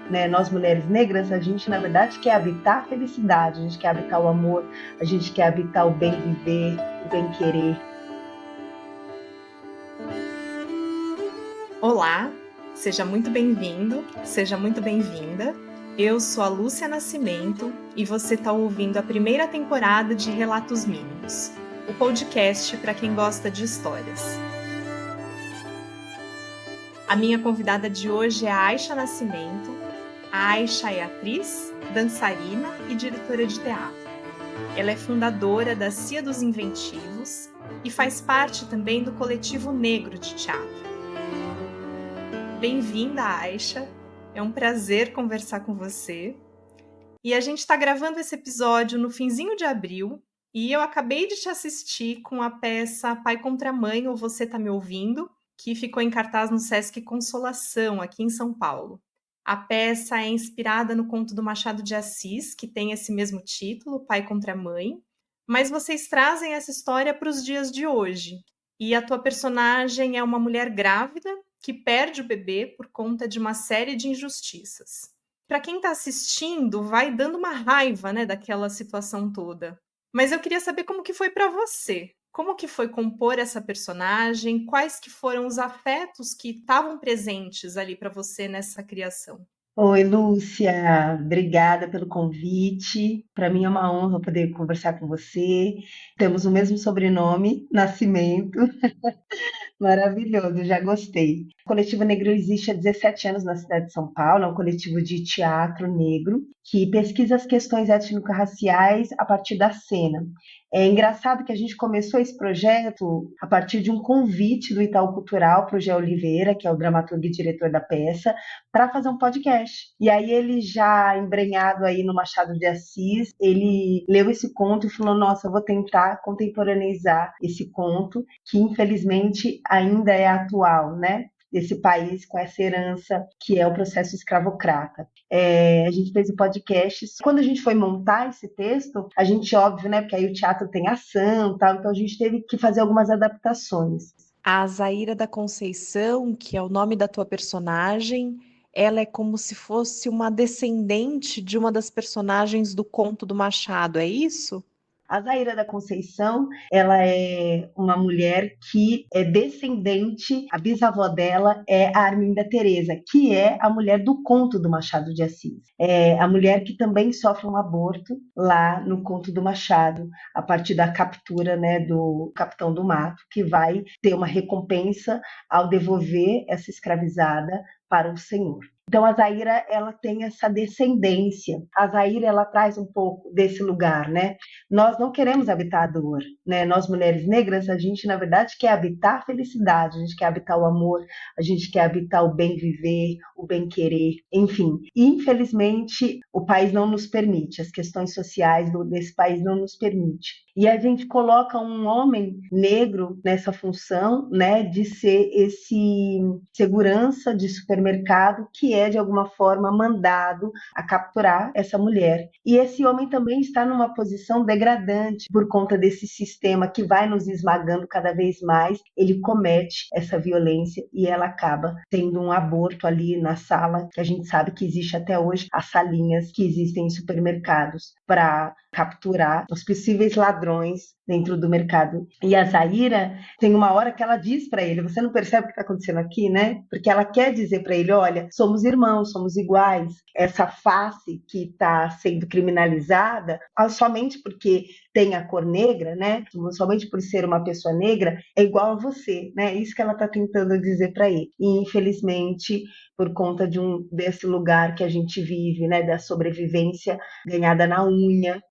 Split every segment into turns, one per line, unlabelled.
né? Nós mulheres negras, a gente na verdade quer habitar a felicidade, a gente quer habitar o amor, a gente quer habitar o bem viver, o bem querer.
Olá, seja muito bem-vindo, seja muito bem-vinda. Eu sou a Lúcia Nascimento e você está ouvindo a primeira temporada de Relatos Mínimos, o podcast para quem gosta de histórias. A minha convidada de hoje é a Aisha Nascimento. A Aisha é atriz, dançarina e diretora de teatro. Ela é fundadora da Cia dos Inventivos e faz parte também do Coletivo Negro de Teatro. Bem-vinda, Aisha. É um prazer conversar com você. E a gente está gravando esse episódio no finzinho de abril e eu acabei de te assistir com a peça Pai contra Mãe, ou Você Tá Me Ouvindo, que ficou em cartaz no Sesc Consolação, aqui em São Paulo. A peça é inspirada no conto do Machado de Assis, que tem esse mesmo título, Pai contra Mãe, mas vocês trazem essa história para os dias de hoje. E a tua personagem é uma mulher grávida que perde o bebê por conta de uma série de injustiças. Para quem está assistindo, vai dando uma raiva, né, daquela situação toda. Mas eu queria saber como que foi para você. Como que foi compor essa personagem? Quais que foram os afetos que estavam presentes ali para você nessa criação?
Oi, Lúcia, obrigada pelo convite. Para mim é uma honra poder conversar com você. Temos o mesmo sobrenome, Nascimento. Maravilhoso, já gostei. O Coletivo Negro existe há 17 anos na cidade de São Paulo, é um coletivo de teatro negro que pesquisa as questões étnico-raciais a partir da cena. É engraçado que a gente começou esse projeto a partir de um convite do Itaú Cultural para o Gé Oliveira, que é o dramaturgo e diretor da peça, para fazer um podcast. E aí ele, já embrenhado aí no Machado de Assis, ele leu esse conto e falou: nossa, eu vou tentar contemporaneizar esse conto, que infelizmente ainda é atual, né? Desse país com essa herança que é o processo escravocrata. A gente fez o podcast. Quando a gente foi montar esse texto, a gente, óbvio, né? Porque aí o teatro tem ação e tal, então a gente teve que fazer algumas adaptações.
A Zaira da Conceição, que é o nome da tua personagem, ela é como se fosse uma descendente de uma das personagens do conto do Machado, é isso?
A Zaira da Conceição, ela é uma mulher que é descendente, a bisavó dela é a Arminda Teresa, que é a mulher do conto do Machado de Assis. É a mulher que também sofre um aborto lá no conto do Machado, a partir da captura, né, do Capitão do Mato, que vai ter uma recompensa ao devolver essa escravizada para o Senhor. Então a Zaira, ela tem essa descendência. A Zaira, ela traz um pouco desse lugar, né? Nós não queremos habitar a dor, né? Nós mulheres negras, a gente na verdade quer habitar a felicidade, a gente quer habitar o amor, a gente quer habitar o bem viver, o bem querer, enfim. Infelizmente, o país não nos permite, as questões sociais desse país não nos permite. E a gente coloca um homem negro nessa função, né, de ser esse segurança de supermercado que é de alguma forma mandado a capturar essa mulher. E esse homem também está numa posição degradante por conta desse sistema que vai nos esmagando cada vez mais. Ele comete essa violência e ela acaba tendo um aborto ali na sala, que a gente sabe que existe até hoje, as salinhas que existem em supermercados para capturar os possíveis ladrões dentro do mercado. E a Zaira tem uma hora que ela diz para ele: você não percebe o que está acontecendo aqui, né? Porque ela quer dizer para ele: olha, somos irmãos, somos iguais. Essa face que está sendo criminalizada, somente porque tem a cor negra, né? Somente por ser uma pessoa negra, é igual a você, né? Isso que ela está tentando dizer para ele. E infelizmente, por conta desse lugar que a gente vive, né, da sobrevivência ganhada na unha,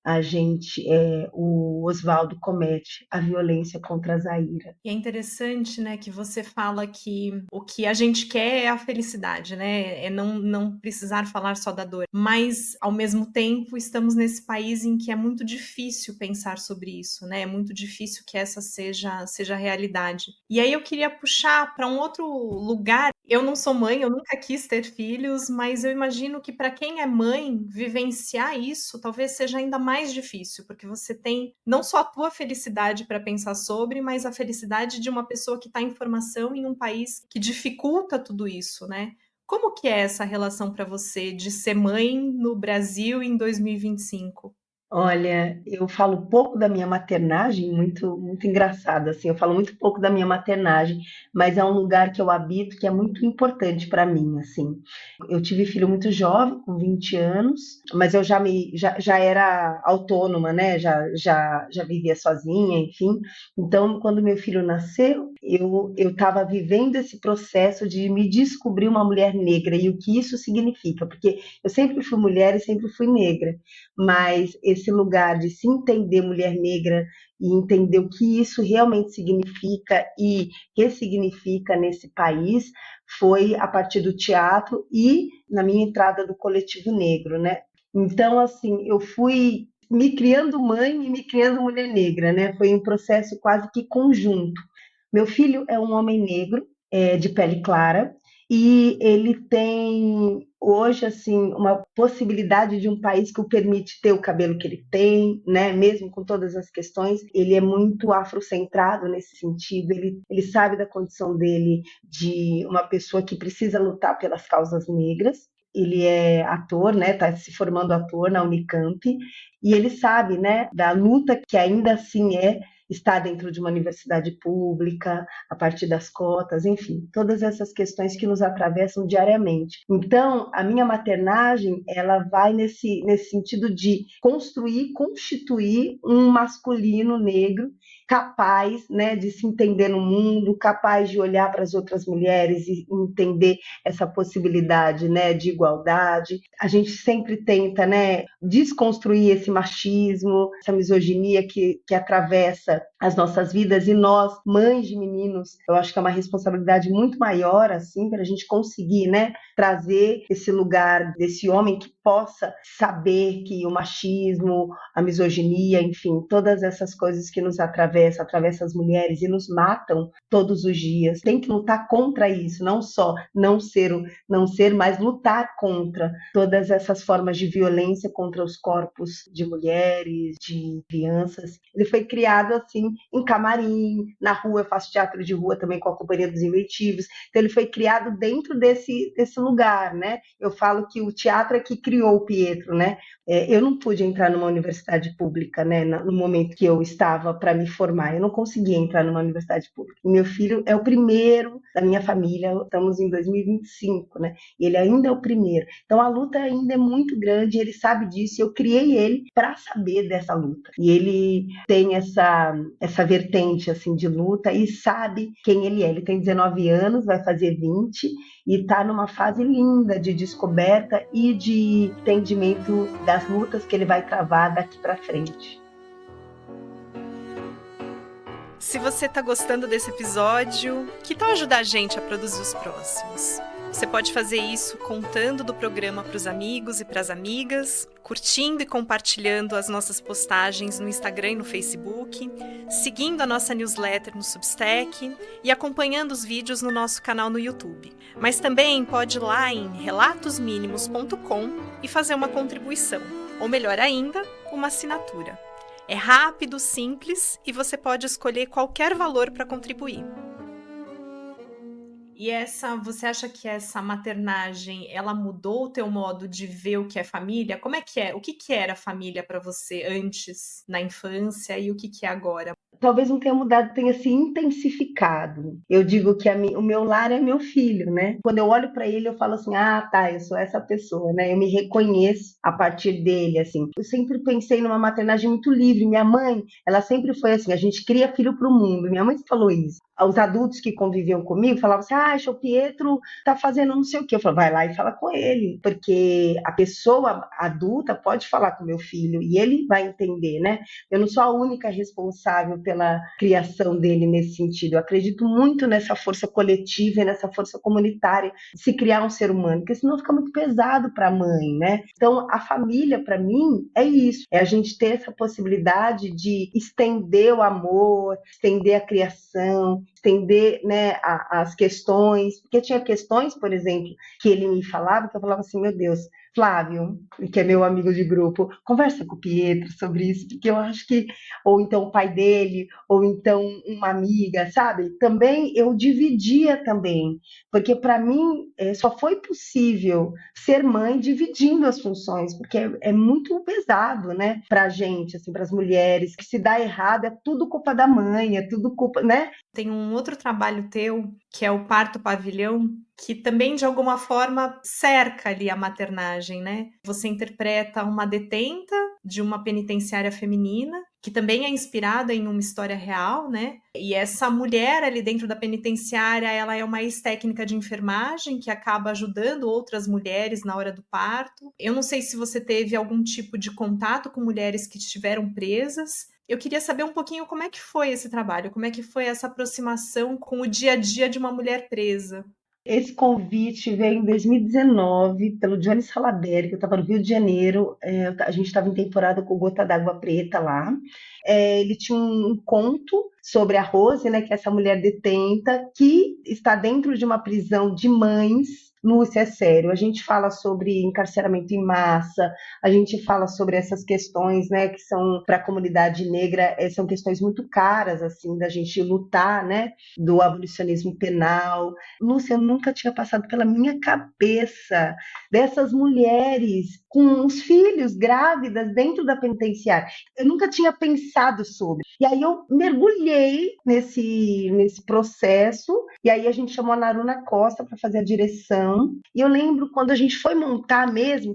o Oswaldo comete a violência contra a Zaira.
E é interessante, né, que você fala que o que a gente quer é a felicidade, né? É não precisar falar só da dor. Mas, ao mesmo tempo, estamos nesse país em que é muito difícil pensar sobre isso, né? É muito difícil que essa seja a realidade. E aí eu queria puxar para um outro lugar. Eu não sou mãe, eu nunca quis ter filhos, mas eu imagino que para quem é mãe, vivenciar isso talvez seja ainda mais difícil, porque você tem não só a tua felicidade para pensar sobre, mas a felicidade de uma pessoa que está em formação em um país que dificulta tudo isso, né? Como que é essa relação para você de ser mãe no Brasil em 2025?
Olha, eu falo pouco da minha maternagem, muito engraçado, assim, eu falo muito pouco da minha maternagem, mas é um lugar que eu habito que é muito importante para mim, assim. Eu tive filho muito jovem, com 20 anos, mas eu já era autônoma, né? Já vivia sozinha, enfim. Então, quando meu filho nasceu, eu estava vivendo esse processo de me descobrir uma mulher negra e o que isso significa, porque eu sempre fui mulher e sempre fui negra, mas esse lugar de se entender mulher negra e entender o que isso realmente significa e ressignifica nesse país foi a partir do teatro e na minha entrada do coletivo negro, né? Então, assim, eu fui me criando mãe e me criando mulher negra, né? Foi um processo quase que conjunto. Meu filho é um homem negro, de pele clara, e ele tem hoje assim uma possibilidade de um país que o permite ter o cabelo que ele tem, né? Mesmo com todas as questões, ele é muito afrocentrado nesse sentido. Ele sabe da condição dele de uma pessoa que precisa lutar pelas causas negras. Ele é ator, né? Está se formando ator na Unicamp e ele sabe, né, da luta que ainda assim está dentro de uma universidade pública, a partir das cotas, enfim, todas essas questões que nos atravessam diariamente. Então, a minha maternagem, ela vai nesse sentido de construir, constituir um masculino negro capaz, né, de se entender no mundo, capaz de olhar para as outras mulheres e entender essa possibilidade, né, de igualdade. A gente sempre tenta, né, desconstruir esse machismo, essa misoginia que atravessa as nossas vidas, e nós, mães de meninos, eu acho que é uma responsabilidade muito maior, assim, para a gente conseguir, né, trazer esse lugar desse homem que possa saber que o machismo, a misoginia, enfim, todas essas coisas que nos atravessam as mulheres e nos matam todos os dias. Tem que lutar contra isso, não só não ser, mas lutar contra todas essas formas de violência contra os corpos de mulheres, de crianças. Ele foi criado assim em camarim, na rua, eu faço teatro de rua também com a Companhia dos Inventivos, então ele foi criado dentro desse lugar, né? Eu falo que o teatro é que criou o Pietro, né? Eu não pude entrar numa universidade pública, né? No momento que eu estava para me formar, eu não conseguia entrar numa universidade pública. E meu filho é o primeiro da minha família, estamos em 2025, né? E ele ainda é o primeiro. Então a luta ainda é muito grande, ele sabe disso, e eu criei ele para saber dessa luta. E ele tem essa vertente assim de luta e sabe quem ele é. Ele tem 19 anos, vai fazer 20 e está numa fase linda de descoberta e de entendimento das lutas que ele vai travar daqui para frente.
Se você está gostando desse episódio, que tal ajudar a gente a produzir os próximos? Você pode fazer isso contando do programa para os amigos e para as amigas, curtindo e compartilhando as nossas postagens no Instagram e no Facebook, seguindo a nossa newsletter no Substack e acompanhando os vídeos no nosso canal no YouTube. Mas também pode ir lá em relatosminimos.com e fazer uma contribuição, ou melhor ainda, uma assinatura. É rápido, simples e você pode escolher qualquer valor para contribuir. E você acha que essa maternagem, ela mudou o teu modo de ver o que é família? Como é que é? O que era família para você antes, na infância, e o que é agora?
Talvez não tenha mudado, tenha se intensificado. Eu digo que o meu lar é meu filho, né? Quando eu olho para ele, eu falo assim, tá, eu sou essa pessoa, né? Eu me reconheço a partir dele, assim. Eu sempre pensei numa maternagem muito livre. Minha mãe, ela sempre foi assim, a gente cria filho para o mundo. Minha mãe falou isso. Os adultos que conviviam comigo falavam assim, o Pietro tá fazendo não sei o quê. Eu falo, vai lá e fala com ele, porque a pessoa adulta pode falar com meu filho e ele vai entender, né? Eu não sou a única responsável pela criação dele nesse sentido. Eu acredito muito nessa força coletiva e nessa força comunitária de se criar um ser humano, porque senão fica muito pesado para a mãe, né? Então, a família, para mim, é isso. É a gente ter essa possibilidade de estender o amor, estender a criação, estender, né, as questões, porque tinha questões, por exemplo, que ele me falava, que eu falava assim, meu Deus, Flávio, que é meu amigo de grupo, conversa com o Pietro sobre isso, porque eu acho que, ou então o pai dele, dele, ou então uma amiga, sabe? Também eu dividia também, porque para mim só foi possível ser mãe dividindo as funções, porque é muito pesado, né, pra gente, assim, para as mulheres, que se dá errado é tudo culpa da mãe, é tudo culpa, né?
Tem um outro trabalho teu, que é o Parto Pavilhão, que também de alguma forma cerca ali a maternagem, né? Você interpreta uma detenta de uma penitenciária feminina, que também é inspirada em uma história real, né? E essa mulher ali dentro da penitenciária, ela é uma ex-técnica de enfermagem que acaba ajudando outras mulheres na hora do parto. Eu não sei se você teve algum tipo de contato com mulheres que estiveram presas. Eu queria saber um pouquinho como é que foi esse trabalho, como é que foi essa aproximação com o dia a dia de uma mulher presa.
Esse convite veio em 2019 pelo Johnny Salaberry, que eu estava no Rio de Janeiro, a gente estava em temporada com Gota d'Água Preta lá. Ele tinha um conto sobre a Rose, né, que é essa mulher detenta, que está dentro de uma prisão de mães. Lúcia, é sério, a gente fala sobre encarceramento em massa, a gente fala sobre essas questões, né, que são para a comunidade negra, são questões muito caras, assim, da gente lutar, né, do abolicionismo penal. Lúcia, nunca tinha passado pela minha cabeça dessas mulheres com os filhos grávidas dentro da penitenciária. Eu nunca tinha pensado sobre. E aí eu mergulhei nesse processo, e aí a gente chamou a Naruna Costa para fazer a direção. E eu lembro quando a gente foi montar mesmo,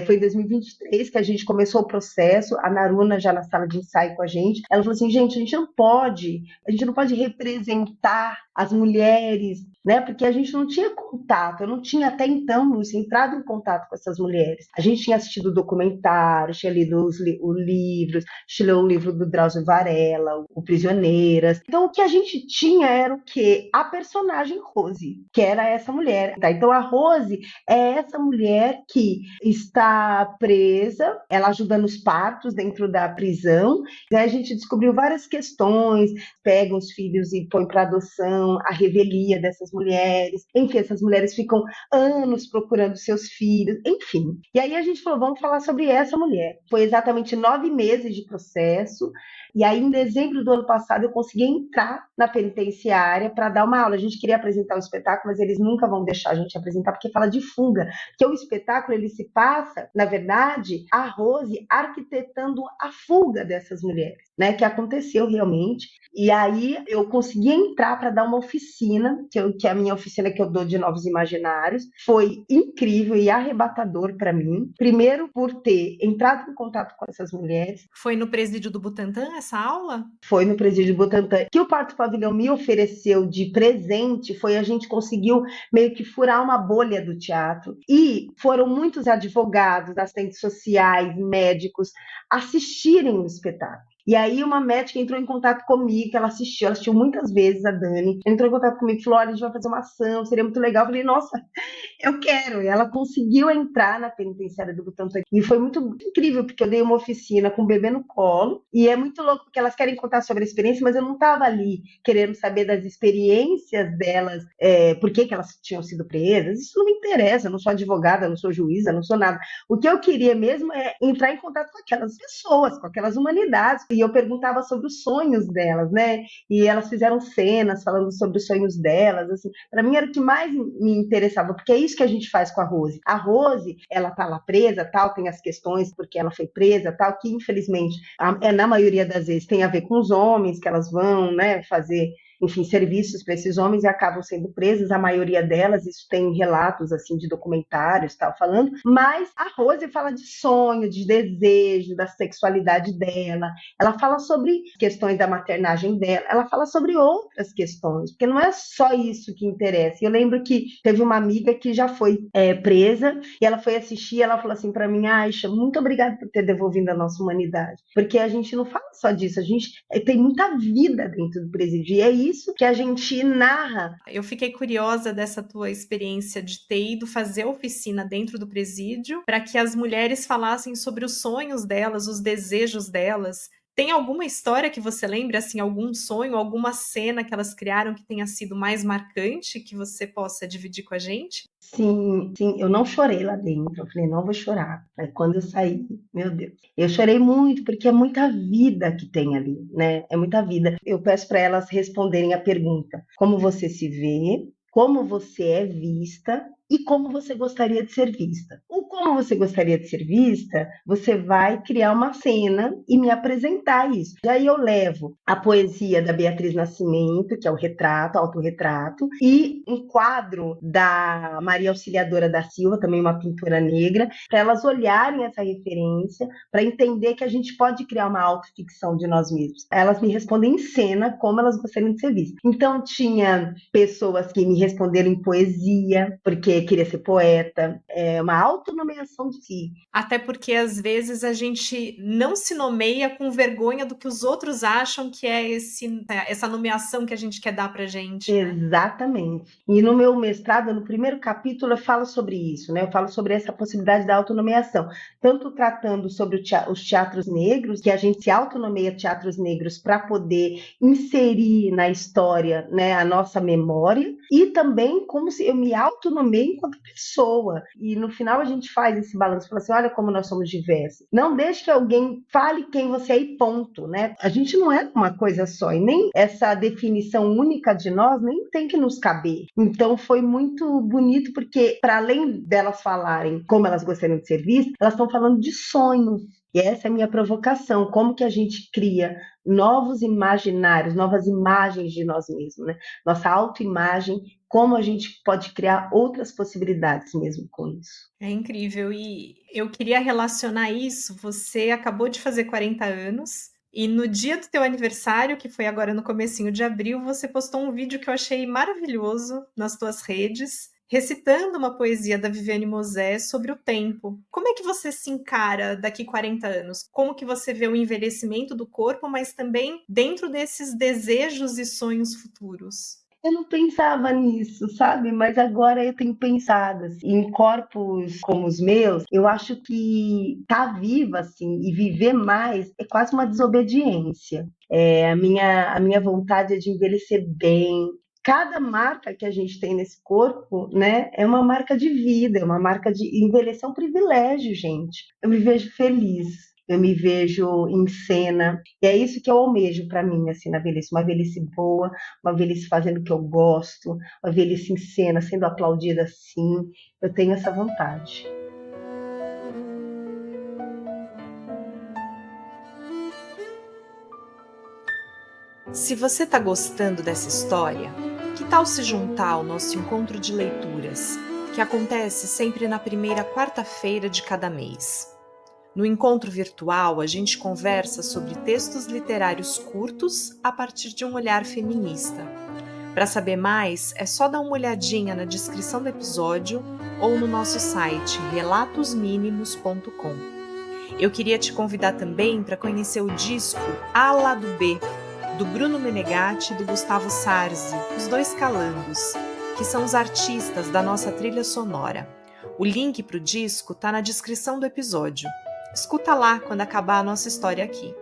foi em 2023 que a gente começou o processo, a Naruna já na sala de ensaio com a gente, ela falou assim, gente, a gente não pode representar as mulheres, né? Porque a gente não tinha contato, eu não tinha até então, Lúcia, entrado em contato com essas mulheres. A gente tinha assistido o documentário, tinha lido os livros, tinha lido o livro do Drauzio Varela, o Prisioneiras. Então, o que a gente tinha era o quê? A personagem Rose, que era essa mulher. Tá? Então, a Rose é essa mulher que está presa, ela ajuda nos partos dentro da prisão. E aí a gente descobriu várias questões, pegam os filhos e põem para adoção, a revelia dessas mulheres. Enfim, essas mulheres ficam anos procurando seus filhos, enfim. E aí a gente falou, vamos falar sobre essa mulher. Foi exatamente 9 meses de processo. E aí, em dezembro do ano passado, eu consegui entrar na penitenciária para dar uma aula. A gente queria apresentar o espetáculo, mas eles nunca vão deixar a gente apresentar, porque fala de fuga. Porque o espetáculo, ele se passa, na verdade, a Rose arquitetando a fuga dessas mulheres, né? Que aconteceu realmente. E aí, eu consegui entrar para dar uma oficina, que é a minha oficina que eu dou de Novos Imaginários. Foi incrível e arrebatador para mim. Primeiro, por ter entrado em contato com essas mulheres.
Foi no presídio do Butantã essa aula?
Foi no Presídio Butantã. O que o Parto Pavilhão me ofereceu de presente foi a gente conseguiu meio que furar uma bolha do teatro. E foram muitos advogados, assistentes sociais, médicos assistirem o espetáculo. E aí uma médica entrou em contato comigo, que ela assistiu muitas vezes, a Dani, entrou em contato comigo e falou, olha, a gente vai fazer uma ação, seria muito legal. Eu falei, nossa, eu quero. E ela conseguiu entrar na penitenciária do Butantã. E foi muito incrível, porque eu dei uma oficina com o bebê no colo. E é muito louco, porque elas querem contar sobre a experiência, mas eu não estava ali querendo saber das experiências delas, por que elas tinham sido presas. Isso não me interessa, eu não sou advogada, não sou juíza, não sou nada. O que eu queria mesmo é entrar em contato com aquelas pessoas, com aquelas humanidades. E eu perguntava sobre os sonhos delas, né? E elas fizeram cenas falando sobre os sonhos delas. Assim, para mim era o que mais me interessava, porque é isso que a gente faz com a Rose. A Rose, ela tá lá presa, tal, tem as questões porque ela foi presa, tal, que infelizmente, na maioria das vezes, tem a ver com os homens, que elas vão, né, fazer, enfim, serviços para esses homens e acabam sendo presas, a maioria delas, isso tem relatos, assim, de documentários, tal, falando, mas a Rose fala de sonho, de desejo, da sexualidade dela, ela fala sobre questões da maternagem dela, ela fala sobre outras questões, porque não é só isso que interessa. Eu lembro que teve uma amiga que já foi presa, e ela foi assistir, ela falou assim para mim, Aisha, muito obrigada por ter devolvido a nossa humanidade, porque a gente não fala só disso, a gente tem muita vida dentro do presídio, e é isso que a gente narra.
Eu fiquei curiosa dessa tua experiência de ter ido fazer oficina dentro do presídio, para que as mulheres falassem sobre os sonhos delas, os desejos delas, Tem alguma história que você lembra, assim, algum sonho, alguma cena que elas criaram que tenha sido mais marcante, que você possa dividir com a gente?
Sim, sim, eu não chorei lá dentro. Eu falei, não vou chorar. Aí quando eu saí, meu Deus, eu chorei muito porque é muita vida que tem ali, né? É muita vida. Eu peço para elas responderem a pergunta: como você se vê, como você é vista e como você gostaria de ser vista. O como você gostaria de ser vista, você vai criar uma cena e me apresentar isso. E aí eu levo a poesia da Beatriz Nascimento, que é o retrato, autorretrato, e um quadro da Maria Auxiliadora da Silva, também uma pintora negra, para elas olharem essa referência, para entender que a gente pode criar uma autoficção de nós mesmos. Elas me respondem em cena como elas gostariam de ser vistas. Então tinha pessoas que me responderam em poesia, porque queria ser poeta, uma autonomeação de si.
Até porque às vezes a gente não se nomeia com vergonha do que os outros acham que é essa nomeação que a gente quer dar pra gente, né?
Exatamente. E no meu mestrado, no primeiro capítulo, eu falo sobre isso, né? Eu falo sobre essa possibilidade da autonomeação, tanto tratando sobre os teatros negros, que a gente se autonomeia teatros negros para poder inserir na história, né, a nossa memória, e também como se eu me autonomeio enquanto pessoa. E no final a gente faz esse balanço, fala assim, olha como nós somos diversos. Não deixe que alguém fale quem você é e ponto, né? A gente não é uma coisa só, e nem essa definição única de nós nem tem que nos caber. Então foi muito bonito, porque para além delas falarem como elas gostariam de ser vistas, elas estão falando de sonhos. E essa é a minha provocação, como que a gente cria novos imaginários, novas imagens de nós mesmos, né? Nossa autoimagem, como a gente pode criar outras possibilidades mesmo com isso.
É incrível. E eu queria relacionar isso. Você acabou de fazer 40 anos e no dia do teu aniversário, que foi agora no comecinho de abril, você postou um vídeo que eu achei maravilhoso nas tuas redes, recitando uma poesia da Viviane Mosé sobre o tempo. Como é que você se encara daqui 40 anos? Como que você vê o envelhecimento do corpo, mas também dentro desses desejos e sonhos futuros?
Eu não pensava nisso, sabe? Mas agora eu tenho pensado assim, em corpos como os meus. Eu acho que estar viva assim e viver mais é quase uma desobediência. A minha vontade é de envelhecer bem. Cada marca que a gente tem nesse corpo, né, é uma marca de vida, é uma marca de envelhecer, é um privilégio, gente. Eu me vejo feliz, eu me vejo em cena, e é isso que eu almejo para mim, assim, na velhice, uma velhice boa, uma velhice fazendo o que eu gosto, uma velhice em cena, sendo aplaudida assim. Eu tenho essa vontade.
Se você está gostando dessa história, que tal se juntar ao nosso encontro de leituras, que acontece sempre na primeira quarta-feira de cada mês? No encontro virtual, a gente conversa sobre textos literários curtos a partir de um olhar feminista. Para saber mais, é só dar uma olhadinha na descrição do episódio ou no nosso site relatosmínimos.com. Eu queria te convidar também para conhecer o disco A Lado B, do Bruno Menegatti e do Gustavo Sarzi, os dois calangos, que são os artistas da nossa trilha sonora. O link para o disco está na descrição do episódio. Escuta lá quando acabar a nossa história aqui.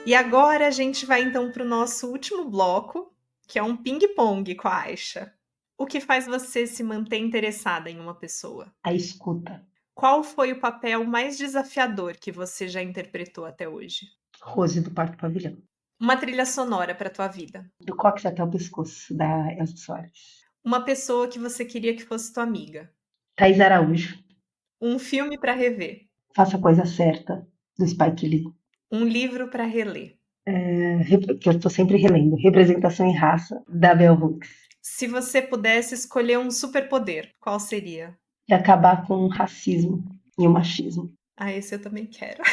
E agora a gente vai então para o nosso último bloco, que é um ping-pong com a Aisha. O que faz você se manter interessada em uma pessoa?
A escuta.
Qual foi o papel mais desafiador que você já interpretou até hoje?
Rose do Quarto Pavilhão.
Uma trilha sonora para tua vida.
Do cox até o pescoço, da Elza Soares.
Uma pessoa que você queria que fosse tua amiga.
Thaís Araújo.
Um filme para rever.
Faça a Coisa Certa, do Spike Lee.
Um livro para reler.
Que eu estou sempre relendo. Representação em Raça, da Bell Hooks.
Se você pudesse escolher um superpoder, qual seria?
De acabar com o racismo e o machismo.
Ah, esse eu também quero.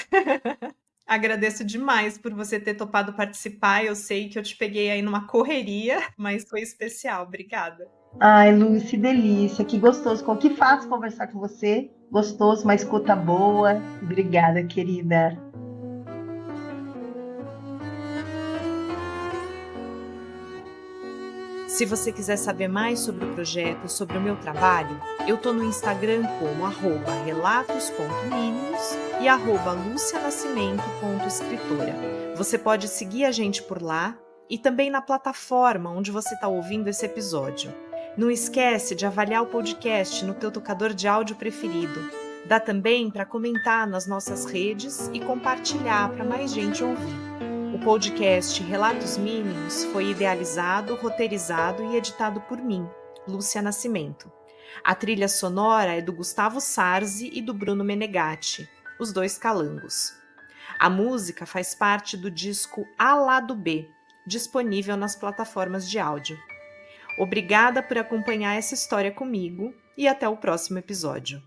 Agradeço demais por você ter topado participar. Eu sei que eu te peguei aí numa correria, mas foi especial. Obrigada.
Ai, Lucy, delícia, que gostoso. Que fácil conversar com você. Gostoso, uma escuta boa. Obrigada, querida.
Se você quiser saber mais sobre o projeto, sobre o meu trabalho, eu tô no Instagram como @relatos.mínimos e @lucianascimento.escritora. Você pode seguir a gente por lá e também na plataforma onde você está ouvindo esse episódio. Não esquece de avaliar o podcast no teu tocador de áudio preferido. Dá também para comentar nas nossas redes e compartilhar para mais gente ouvir. O podcast Relatos Mínimos foi idealizado, roteirizado e editado por mim, Lúcia Nascimento. A trilha sonora é do Gustavo Sarzi e do Bruno Menegatti, os dois calangos. A música faz parte do disco A Lado B, disponível nas plataformas de áudio. Obrigada por acompanhar essa história comigo e até o próximo episódio.